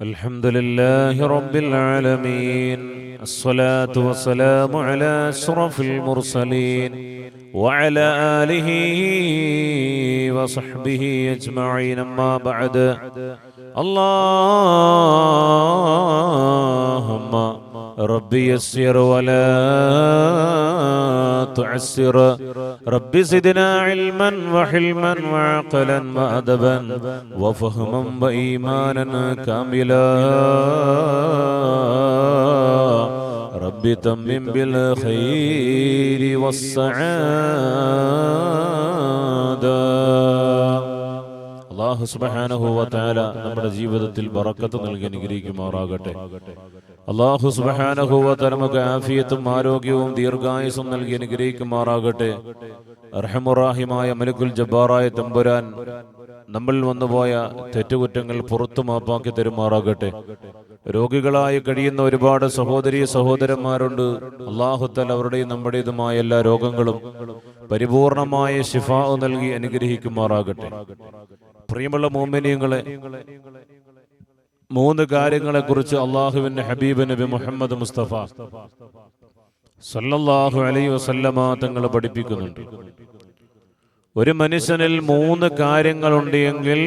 الحمد لله رب العالمين. الصلاة والسلام على أشرف المرسلين وعلى آله وصحبه أجمعين. أما بعد، اللهم رب يسر ولا تعسر، رب زدنا علما وحلما وعقلا وأدبا وفهما وإيمانا كاملا، رب تمم بالخير والسعادة. അല്ലാഹു സുബ്ഹാനഹു വ തആല നമ്മുടെ ജീവിതത്തിൽ ബറക്കത്ത് നൽകി അനുഗ്രഹിക്കുമാറാകട്ടെ. അല്ലാഹു സുബ്ഹാനഹു വ തആല നമുക്ക് ആഫിയത്തും ആരോഗ്യവും ദീർഘായുസ്സും നൽകി അനുഗ്രഹിക്കുമാറാകട്ടെ. അർഹമുർ-റഹീമായ മലിക്കുൽ ജബ്ബാറായ തമ്പുരാൻ നമ്മൾ വന്നുപോയ തെറ്റുകുറ്റങ്ങൾ പുറത്തു മാപ്പാക്കി തരുമാറാകട്ടെ. രോഗികളായി കഴിയുന്ന ഒരുപാട് സഹോദരീ സഹോദരന്മാരുണ്ട്. അല്ലാഹു തആല അവരുടെയും നമ്മുടേതുമായ എല്ലാ രോഗങ്ങളും പരിപൂർണമായ ശിഫാ നൽകി അനുഗ്രഹിക്കുമാറാകട്ടെ. പ്രിയമുള്ള മുഅ്മിനീങ്ങളെ, മൂന്ന് കാര്യങ്ങളെ കുറിച്ച് അള്ളാഹുവിന്റെ ഹബീബ് നബി മുഹമ്മദ് മുസ്തഫ സല്ലല്ലാഹു അലൈഹി വസല്ലമ തങ്ങൾ പഠിപ്പിക്കുന്നുണ്ട്. ഒരു മനുഷ്യനിൽ മൂന്ന് കാര്യങ്ങളുണ്ട് എങ്കിൽ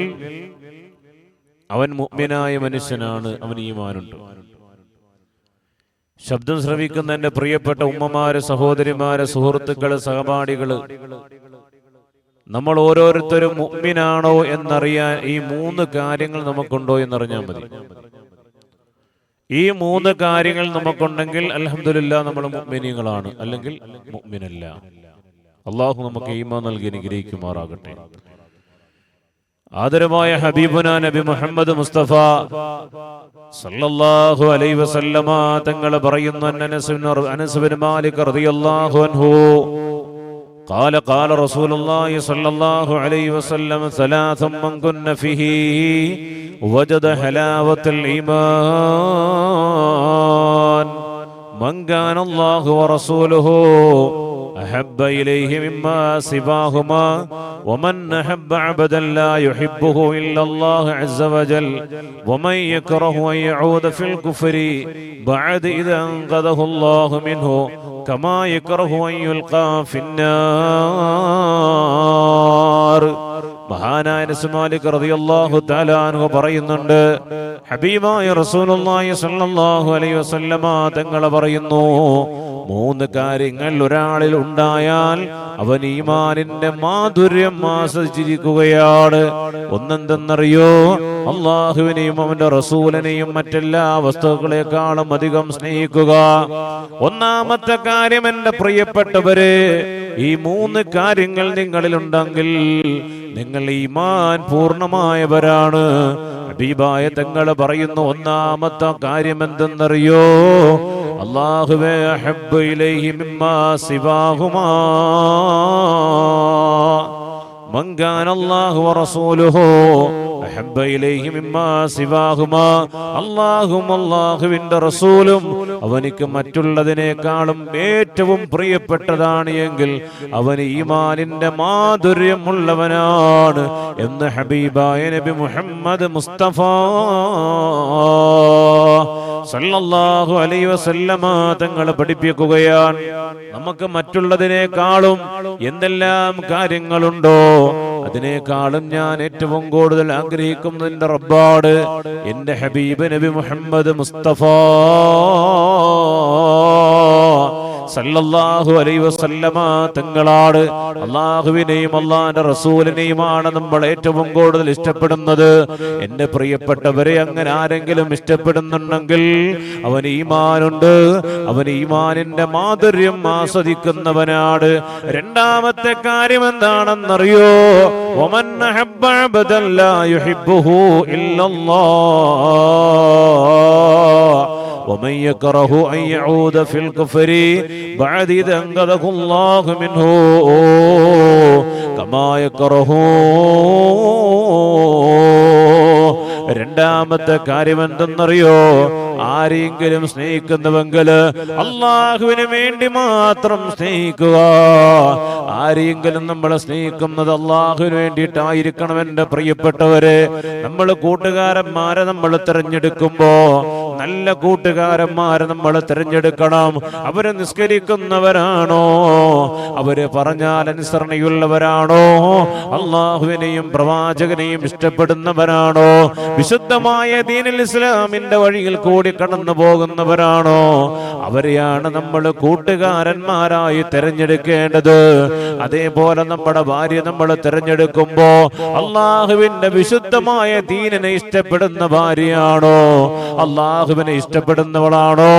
അവൻ മുഅ്മിനായ മനുഷ്യനാണ്, അവൻ ഈമാനുണ്ട്. ശബ്ദം ശ്രവിക്കുന്ന എന്റെ പ്രിയപ്പെട്ട ഉമ്മമാര്, സഹോദരിമാര്, സുഹൃത്തുക്കള്, സഹപാഠികള്, നമ്മൾ ഓരോരുത്തരും മുഅ്മിനാണോ എന്നറിയാൻ ഈ മൂന്ന് കാര്യങ്ങൾ നമുക്കുണ്ടോ എന്നറിഞ്ഞാൽ മതി. ഈ മൂന്ന് കാര്യങ്ങൾ നമുക്കുണ്ടെങ്കിൽ അൽഹംദുലില്ലാഹ് നമ്മൾ മുഅ്മിനീങ്ങളാണ്, അല്ലെങ്കിൽ മുഅ്മിനല്ല. അല്ലാഹു നമുക്ക് ഈമാൻ നൽകി അനുഗ്രഹിക്കുമാറാകട്ടെ. ആദരവായ ഹബീബുനാ നബി മുഹമ്മദ് മുസ്തഫ സല്ലല്ലാഹു അലൈഹി വസല്ലമ തങ്ങൾ പറയുന്നു, അനസ് ബിൻ മാലിക് റളിയല്ലാഹു അൻഹു قال قال رسول الله صلى الله عليه وسلم ثلاث من كن فيه وجد حلاوة الإيمان من كان الله ورسوله أحب إليه مما سواهما ومن أحب عبدا لا يحبه إلا الله عز وجل ومن يكره أن يعود في الكفر بعد إذا أنقذه الله منه كما يكره أن يلقى في النار. മഹാനായ അനസ് മാലിക് റളിയല്ലാഹു തആല അൻഹു പറയുന്നുണ്ട്, ഹബീബായ റസൂലുള്ളാഹി സ്വല്ലല്ലാഹു അലൈഹി വസല്ലമ തങ്ങൾ പറയുന്നു, മൂന്ന് കാര്യങ്ങൾ ഒരാളിൽ ഉണ്ടായാൽ അവൻ ഈമാനിന്റെ മാധുര്യം ആസ്വദിച്ചിരിക്കുകയാണ്. ഒന്നെന്തെന്നറിയോ? അള്ളാഹുവിനെയും അവന്റെ റസൂലിനെയും മറ്റെല്ലാ വസ്തുക്കളെക്കാളും അധികം സ്നേഹിക്കുക. ഒന്നാമത്തെ കാര്യം, എന്റെ പ്രിയപ്പെട്ടവരെ, ഈ മൂന്ന് കാര്യങ്ങൾ നിങ്ങളിലുണ്ടെങ്കിൽ നിങ്ങൾ ഈമാൻ പൂർണ്ണമായവരാണ്. ഹബീബായ തങ്ങൾ പറയുന്നു, ഒന്നാമത്തെ കാര്യം എന്തെന്നറിയോ? അല്ലാഹുവേ അഹബ്ബു ഇലൈഹി മിമ്മാ സിവാഹുമാ മൻ കാന അല്ലാഹു വറസൂലുഹു അഹബ്ബ ഇലൈഹി മിമ്മാ സിവാഹുമാ. അല്ലാഹും അല്ലാഹുവിന്റെ റസൂലും അവനിക്ക് മറ്റുള്ളതിനേക്കാളും ഏറ്റവും പ്രിയപ്പെട്ടതാണ് എങ്കിൽ അവൻ ഈമാനിന്റെ മാധുര്യമുള്ളവനാണ് എന്ന് ഹബീബായ നബി മുഹമ്മദ് മുസ്തഫ സല്ലല്ലാഹു അലൈഹി വസല്ലമ തങ്ങൾ പഠിപ്പിക്കുകയാണ്. നമുക്ക് മറ്റുള്ളതിനേക്കാളും എന്തെല്ലാം കാര്യങ്ങളുണ്ടോ അതിനേക്കാളും ഞാൻ ഏറ്റവും കൂടുതൽ ആഗ്രഹിക്കുന്നത് എന്റെ റബ്ബാണ്, എന്റെ ഹബീബ് നബി മുഹമ്മദ് മുസ്തഫ സല്ലല്ലാഹു അലൈഹി വസല്ലമ തങ്ങളാണ്. അല്ലാഹുവിനെയും അല്ലാഹുവിന്റെ റസൂലിനെയുമാണ് നമ്മൾ ഏറ്റവും കൂടുതൽ ഇഷ്ടപ്പെടുന്നത്. എന്റെ പ്രിയപ്പെട്ടവരെ, അങ്ങനെ ആരെങ്കിലും ഇഷ്ടപ്പെടുന്നുണ്ടെങ്കിൽ അവൻ ഈമാനുണ്ട്, അവൻ ഈമാനിന്റെ മാധുര്യം ആസ്വദിക്കുന്നവനാണ്. രണ്ടാമത്തെ കാര്യം എന്താണെന്നറിയോ? വമൻ അഹബ്ബ അബ്ദൻ ലാ യുഹിബ്ബുഹു ഇല്ലല്ലാഹ് ومن يكره أن يعود في الكفر بعد إذا أنقذه الله منه كما يكره രണ്ടാമത്തെ കാര്യം എന്തെന്നറിയോ? ആരെങ്കിലും സ്നേഹിക്കുന്നുവെങ്കിൽ അള്ളാഹുവിന് വേണ്ടി മാത്രം സ്നേഹിക്കുക. ആരെങ്കിലും നമ്മളെ സ്നേഹിക്കുന്നത് അള്ളാഹുവിന് വേണ്ടിയിട്ടായിരിക്കണം. എൻ്റെ പ്രിയപ്പെട്ടവരെ, നമ്മൾ കൂട്ടുകാരന്മാരെ നമ്മൾ തിരഞ്ഞെടുക്കുമ്പോ നല്ല കൂട്ടുകാരന്മാരെ നമ്മൾ തിരഞ്ഞെടുക്കണം. അവര് നിസ്കരിക്കുന്നവരാണോ? അവര് പറഞ്ഞാൽ അനുസരണയുള്ളവരാണോ? അള്ളാഹുവിനെയും പ്രവാചകനെയും ഇഷ്ടപ്പെടുന്നവരാണോ? വിശുദ്ധമായ ദീനുൽ ഇസ്ലാമിന്റെ വഴിയിൽ കൂടി കടന്നു പോകുന്നവരാണോ? അവരെയാണ് നമ്മൾ കൂട്ടുകാരന്മാരായി തിരഞ്ഞെടുക്കേണ്ടത്. അതേപോലെ നമ്മുടെ ഭാര്യ നമ്മൾ തിരഞ്ഞെടുക്കുമ്പോ അള്ളാഹുവിന്റെ വിശുദ്ധമായ ദീനിനെ ഇഷ്ടപ്പെടുന്ന ഭാര്യയാണോ? അള്ളാഹുവിനെ ഇഷ്ടപ്പെടുന്നവളാണോ?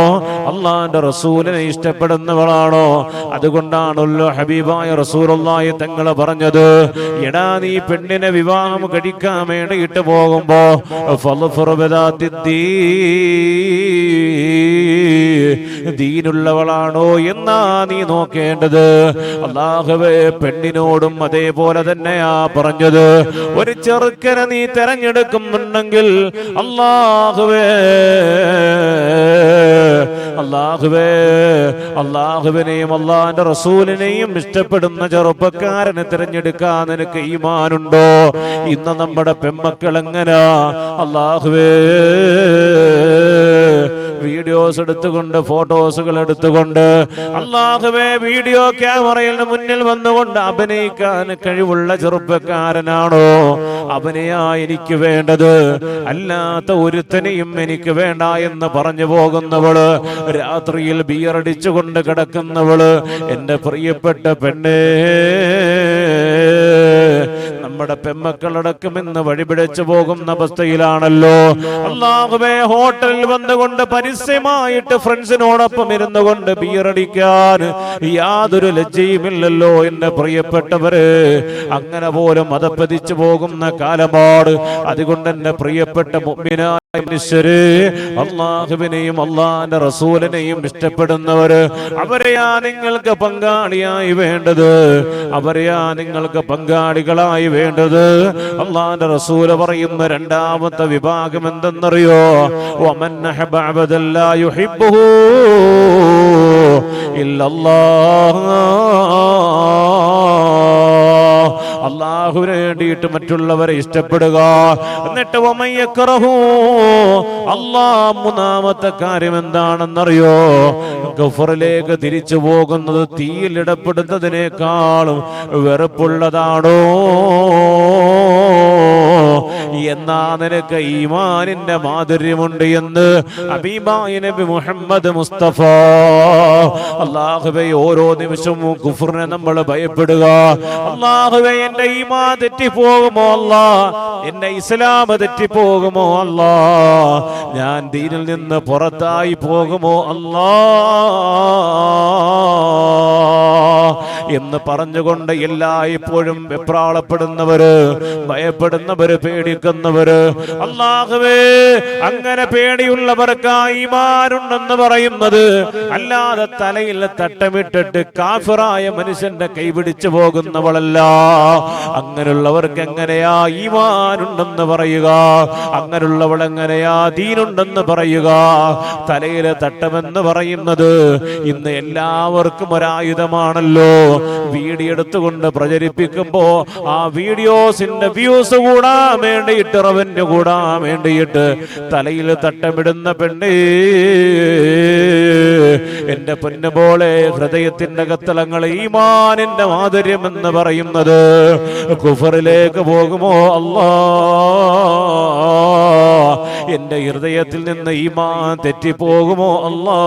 അള്ളാഹിന്റെ റസൂലിനെ ഇഷ്ടപ്പെടുന്നവളാണോ? അതുകൊണ്ടാണല്ലോ ഹബീബായ റസൂലുള്ളാഹി തങ്ങൾ പറഞ്ഞത്, എടാ നീ പെണ്ണിനെ വിവാഹം കഴിക്കാൻ വേണ്ടിയിട്ട് പോകുമ്പോ ദീനുള്ളവളാണോ എന്നാ നീ നോക്കേണ്ടത്. അല്ലാഹുവേ, പെണ്ണിനോടും അതേപോലെ തന്നെയാ പറഞ്ഞത്. ഒരു ചെറുക്കനെ നീ തെരഞ്ഞെടുക്കുന്നുണ്ടെങ്കിൽ അല്ലാഹുവേ അള്ളാഹുവിനെയും അള്ളാഹിന്റെ റസൂലിനെയും ഇഷ്ടപ്പെടുന്ന ചെറുപ്പക്കാരനെ തിരഞ്ഞെടുക്കാൻ നിനക്ക് ഈമാനുണ്ടോ? ഇന്ന് നമ്മുടെ പെൺമക്കൾ എങ്ങനാ? അള്ളാഹുവേ, വീഡിയോസ് എടുത്തുകൊണ്ട്, ഫോട്ടോസുകൾ എടുത്തുകൊണ്ട്, അല്ലാഹുവേ, വീഡിയോ ക്യാമറയിൽ മുന്നിൽ വന്നുകൊണ്ട് അഭിനയിക്കാൻ കഴിവുള്ള ചെറുപ്പക്കാരനാണോ? അവനെയാ എനിക്ക് വേണ്ടത്, അല്ലാത്ത ഒരുത്തനെയും എനിക്ക് വേണ്ട എന്ന് പറഞ്ഞു പോകുന്നവള്, രാത്രിയിൽ ബിയറടിച്ചുകൊണ്ട് കിടക്കുന്നവള്, എന്റെ പ്രിയപ്പെട്ട പെണ്ണേ, നമ്മുടെ പെമ്മക്കളടക്കം ഇന്ന് വഴിപിഴച്ചു പോകുന്ന അവസ്ഥയിലാണല്ലോ. അല്ലാഹുവേ, ഹോട്ടലിൽ വന്നുകൊണ്ട് പരസ്യമായിട്ട് ഫ്രണ്ട്സിനോടൊപ്പം ഇരുന്നു കൊണ്ട് ബിയറടിക്കാൻ യാതൊരു ലജ്ജയുമില്ലല്ലോ എന്റെ പ്രിയപ്പെട്ടവര്. അങ്ങനെ പോലും മതപ്പതിച്ചു പോകുന്ന കാലമാണ്. അതുകൊണ്ട് എന്റെ പ്രിയപ്പെട്ട മുഅ്മിനായ മനുഷ്യര്, അള്ളാഹുവിനെയും അള്ളാഹിന്റെ റസൂലിനെയും ഇഷ്ടപ്പെടുന്നവര്, അവരെയാ നിങ്ങൾക്ക് പങ്കാളിയായി വേണ്ടത്. അവരെയാ നിങ്ങൾക്ക് പങ്കാളികളായി വേണ്ടത്. അള്ളാഹിന്റെ റസൂല് പറയുന്ന രണ്ടാമത്തെ വിഭാഗം എന്തെന്നറിയോ? വമൻ അഹബ്ബ അബദൻ ലാ യുഹിബ്ബുഹു ഇല്ലല്ലാഹ്. അള്ളാഹുവിന് വേണ്ടിയിട്ട് മറ്റുള്ളവരെ ഇഷ്ടപ്പെടുക. എന്നിട്ട് മൂന്നാമത്തെ കാര്യം എന്താണെന്നറിയോ? ഗഫറിലേക്ക് തിരിച്ചു പോകുന്നത് തീയിലിടപ്പെടുന്നതിനേക്കാളും വെറുപ്പുള്ളതാണോ? എന്നാ നിനക്ക് ഈമാനിന്റെ മാധുര്യമുണ്ട് എന്ന് ഹബീബായ നബി മുഹമ്മദ് മുസ്തഫ. അല്ലാഹുവേ, ഓരോ നിമിഷവും കുഫറിനെ നമ്മൾ ഭയപ്പെടുക. അല്ലാഹുവേ, എന്റെ ഈമാൻ തെറ്റിപ്പോകുമോ അല്ലാ? എന്റെ ഇസ്ലാം തെറ്റിപ്പോകുമോ അല്ലാ? ഞാൻ ദീനിൽ നിന്ന് പുറത്തായി പോകുമോ അല്ലാ എന്ന് പറഞ്ഞുകൊണ്ട് എല്ലായ്പ്പോഴും വെപ്രാളപ്പെടുന്നവര്, ഭയപ്പെടുന്നവര്, പേടിക്കുന്നവര്, അല്ലാഹുവേ, അങ്ങനെ പേടിയുള്ളവർക്ക് ഈമാനുണ്ടെന്ന് പറയുന്നത് അല്ലാതെ തലയിൽ തട്ടമിട്ടിട്ട് കാഫിറായ മനുഷ്യന്റെ കൈപിടിച്ചു പോകുന്നവളല്ല. അങ്ങനെയുള്ളവർക്ക് എങ്ങനെയാ ഈമാനുണ്ടെന്ന് പറയുക? അങ്ങനെയുള്ളവൾ എങ്ങനെയാ ദീനുണ്ടെന്ന് പറയുക? തലയിലെ തട്ടമെന്ന് പറയുന്നത് ഇന്ന് എല്ലാവർക്കും ഒരായുധമാണല്ലോ. വീഡിയോ എടുത്തുകൊണ്ട് പ്രചരിപ്പിക്കുമ്പോ ആ വീഡിയോസിന്റെ വ്യൂസ് കൂടാൻ വേണ്ടിയിട്ട്, റവന്യൂ കൂടാൻ വേണ്ടിയിട്ട് തലയിൽ തട്ടമിടുന്ന പെണ്ണേ, എന്റെ പൊന്നുപോലെ, ഹൃദയത്തിന്റെ കത്തളങ്ങൾ ഈമാനിന്റെ മാധുര്യം എന്ന് പറയുന്നത് കുഫറിലേക്ക് പോകുമോ അല്ലാ? എന്റെ ഹൃദയത്തിൽ നിന്ന് ഈമാൻ തെറ്റിപ്പോകുമോ അല്ലാ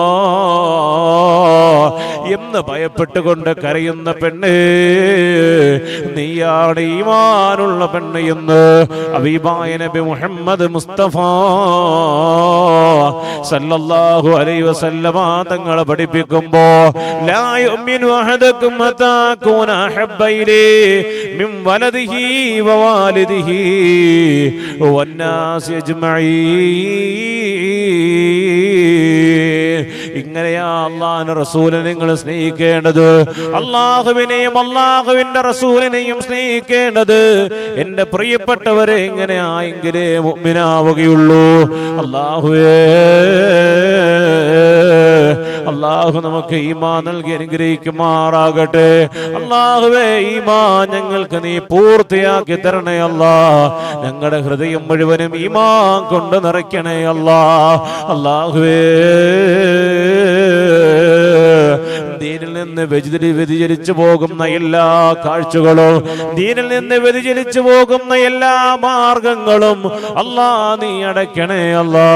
എന്ന് ഭയപ്പെട്ടുകൊണ്ട് കരയുന്ന പെണ്ണേ, നീയാണ് ഈമാനുള്ള പെണ്ണ് എന്ന് ഹബീബായ നബി മുഹമ്മദ് മുസ്തഫ സല്ലല്ലാഹു അലൈഹി വസല്ലമ തങ്ങൾ പഠിപ്പിക്കുമ്പോ, ലാ യുമിനു അഹദകും ഹത്താ കൂന അഹബ്ബ ഇലൈഹി മിൻ വലദിഹി വവാലിദിഹി വന്നാസി അജ്മഈൻ. എങ്ങനെയാ അള്ളാഹുവിന്റെ റസൂലിനെ നിങ്ങൾ സ്നേഹിക്കേണ്ടത്, അള്ളാഹുവിനെയും അള്ളാഹുവിന്റെ റസൂലിനെയും സ്നേഹിക്കേണ്ടത്. എന്റെ പ്രിയപ്പെട്ടവരെ, എങ്ങനെയായെങ്കിലേ മുഅ്മിനാവുകയുള്ളൂ. അള്ളാഹു നമുക്ക് ഈമാൻ നൽകി അനുഗ്രഹിക്കുമാറാകട്ടെ. അള്ളാഹുവേ, ഈമാൻ ഞങ്ങൾക്ക് നീ പൂർത്തിയാക്കി തരണേ അല്ലാ. ഞങ്ങളുടെ ഹൃദയം മുഴുവനും ഈമാൻ കൊണ്ട് നിറയ്ക്കണേ അല്ലാ. അള്ളാഹുവേ, ദീനിൽ നിന്ന് വ്യതിചലിച്ചു പോകുന്ന എല്ലാ കാഴ്ചകളും, ദീനിൽ നിന്ന് വ്യതിചലിച്ചു പോകുന്ന എല്ലാ മാർഗങ്ങളും അല്ലാ നീ അടയ്ക്കണേ അല്ലാ,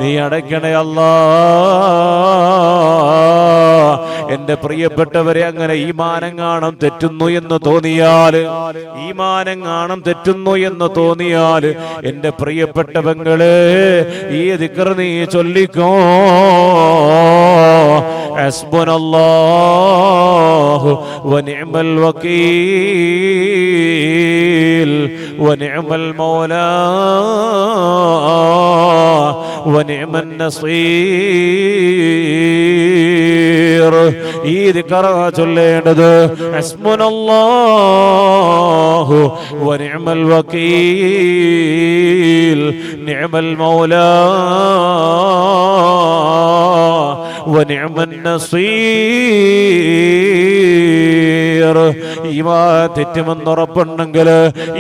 നീ അടയ്ക്കണേ അല്ലാ. എന്റെ പ്രിയപ്പെട്ടവരെ, അങ്ങനെ ഈമാനെങ്ങാണം തെറ്റുന്നു എന്ന് തോന്നിയാൽ, ഈമാനെങ്ങാണം തെറ്റുന്നു എന്ന് തോന്നിയാൽ എന്റെ പ്രിയപ്പെട്ട പെങ്ങളെ, ഈ ദിക്ർ നീ ചൊല്ലിക്കോ. ഹസ്ബുനല്ലാഹു വനിഅമൽ വകീൽ വനിഅമൽ മൗലാ വനിഅമൻ നസീർ. ഈ ദിക്ർ ചൊല്ലേണ്ടത് ഹസ്ബുനല്ലാഹു വനിഅമൽ വകീൽ നിഅമൽ മൗലാ വനിഅമൻ നസീർ. ഈമാൻ തെറ്റുമെന്നുറപ്പുണ്ടെങ്കിൽ,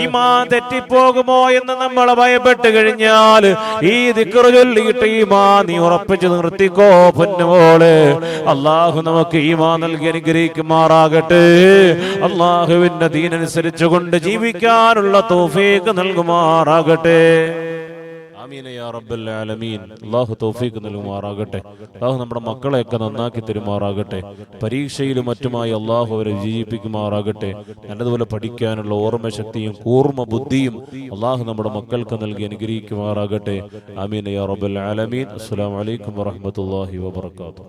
ഈമാൻ തെറ്റിപ്പോകുമോ എന്ന് നമ്മൾ ഭയപ്പെട്ട് കഴിഞ്ഞാൽ ഈ ദിക്ർ ചൊല്ലിയിട്ട് ഈമാൻ നീ ഉറപ്പിച്ച് നിർത്തിക്കോ പൊന്നുമോളെ. അള്ളാഹു നമുക്ക് ഈമാൻ നൽകി അനുഗ്രഹിക്കുമാറാകട്ടെ. അള്ളാഹുവിന്റെ ദീനനുസരിച്ച് കൊണ്ട് ജീവിക്കാനുള്ള തൗഫീഖ് നൽകുമാറാകട്ടെ. ആമീൻ യാ റബ്ബൽ ആലമീൻ. അല്ലാഹു തൗഫീഖ് നൽകുമാറാകട്ടെ. അല്ലാഹു നമ്മുടെ മക്കളെയൊക്കെ നന്നാക്കി തരുമാറാകട്ടെ. പരീക്ഷയിലും മറ്റുമായി അല്ലാഹു അവരെ വിജയിപ്പിക്കുമാറാകട്ടെ. നല്ലതുപോലെ പഠിക്കാനുള്ള ഓർമ്മശക്തിയും കൂർമ്മ ബുദ്ധിയും അല്ലാഹു നമ്മുടെ മക്കൾക്ക് നൽകി അനുഗ്രഹിക്കുമാറാകട്ടെ. ആമീൻ യാ റബ്ബൽ ആലമീൻ. അസ്സലാമു അലൈക്കും വറഹ്മത്തുള്ളാഹി വബറകാതുഹു.